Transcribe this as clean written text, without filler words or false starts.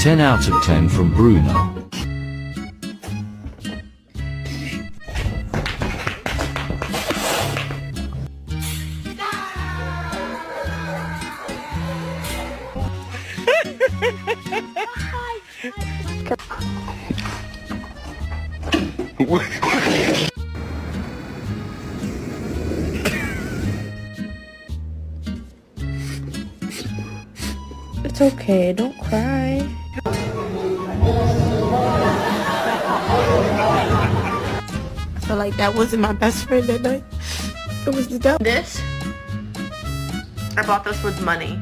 Ten out of 10 from Bruno. It's okay, don't cry. I feel like that wasn't my best friend that night. It was the devil. This? I bought this with money.